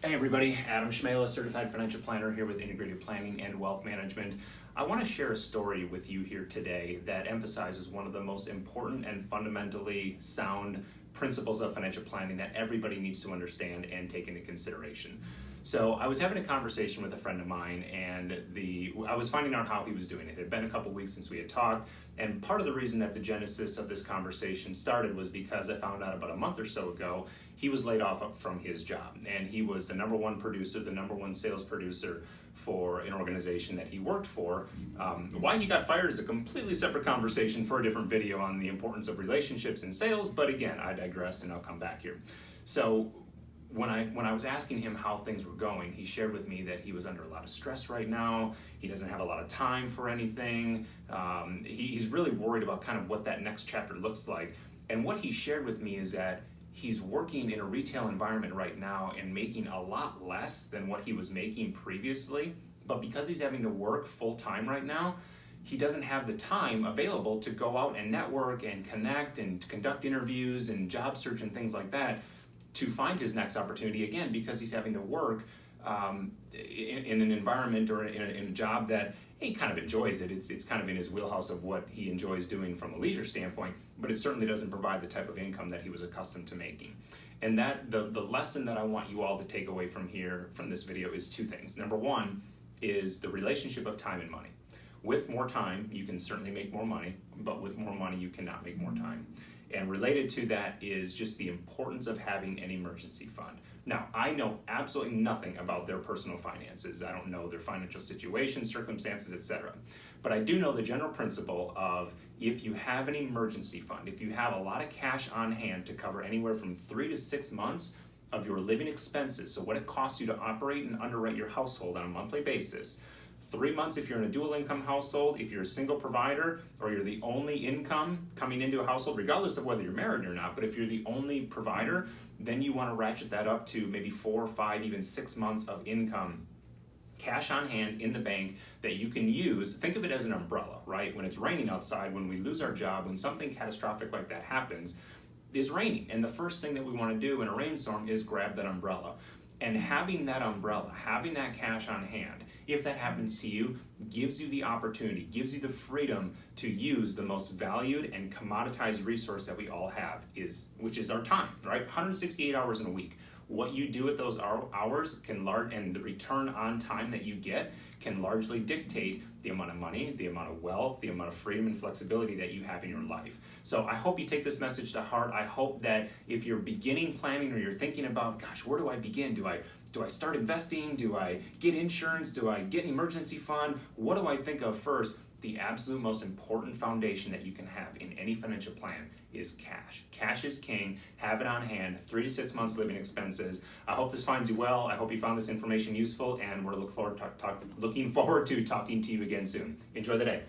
Hey everybody, Adam Schmela, Certified Financial Planner here with Integrated Planning and Wealth Management. I want to share a story with you here today that emphasizes one of the most important and fundamentally sound principles of financial planning that everybody needs to understand and take into consideration. So I was having a conversation with a friend of mine and I was finding out how he was doing. It had been a couple weeks since we had talked, and part of the reason that the genesis of this conversation started was because I found out about a month or so ago he was laid off from his job, and he was the number one producer, the number one sales producer for an organization that he worked for. Why he got fired is a completely separate conversation for a different video on the importance of relationships in sales, but again, I digress and I'll come back here. So when I was asking him how things were going, he shared with me that he was under a lot of stress right now. He doesn't have a lot of time for anything. He's really worried about kind of what that next chapter looks like. And what he shared with me is that he's working in a retail environment right now and making a lot less than what he was making previously. But because he's having to work full time right now, he doesn't have the time available to go out and network and connect and conduct interviews and job search and things like that to find his next opportunity, again, because he's having to work in an environment or in a job that he kind of enjoys it. It's kind of in his wheelhouse of what he enjoys doing from a leisure standpoint, but it certainly doesn't provide the type of income that he was accustomed to making. And that the lesson that I want you all to take away from this video is two things. Number one is the relationship of time and money. With more time, you can certainly make more money, but with more money, you cannot make more time. And related to that is just the importance of having an emergency fund. Now, I know absolutely nothing about their personal finances. I don't know their financial situation, circumstances, etc. But I do know the general principle of if you have an emergency fund, if you have a lot of cash on hand to cover anywhere from 3 to 6 months of your living expenses, so what it costs you to operate and underwrite your household on a monthly basis, 3 months if you're in a dual income household, if you're a single provider, or you're the only income coming into a household, regardless of whether you're married or not, but if you're the only provider, then you want to ratchet that up to maybe 4, 5, even 6 months of income, cash on hand in the bank that you can use. Think of it as an umbrella, right? When it's raining outside, when we lose our job, when something catastrophic like that happens, it's raining. And the first thing that we want to do in a rainstorm is grab that umbrella. And having that umbrella, having that cash on hand, if that happens to you, gives you the opportunity, gives you the freedom to use the most valued and commoditized resource that we all have, which is our time, right? 168 hours in a week. What you do at those hours and the return on time that you get can largely dictate the amount of money, the amount of wealth, the amount of freedom and flexibility that you have in your life. So I hope you take this message to heart. I hope that if you're beginning planning or you're thinking about, gosh, where do I begin? Do I start investing? Do I get insurance? Do I get an emergency fund? What do I think of first? The absolute most important foundation that you can have in any financial plan is cash. Cash is king. Have it on hand. 3 to 6 months living expenses. I hope this finds you well. I hope you found this information useful, and we're looking forward to talking to you again soon. Enjoy the day.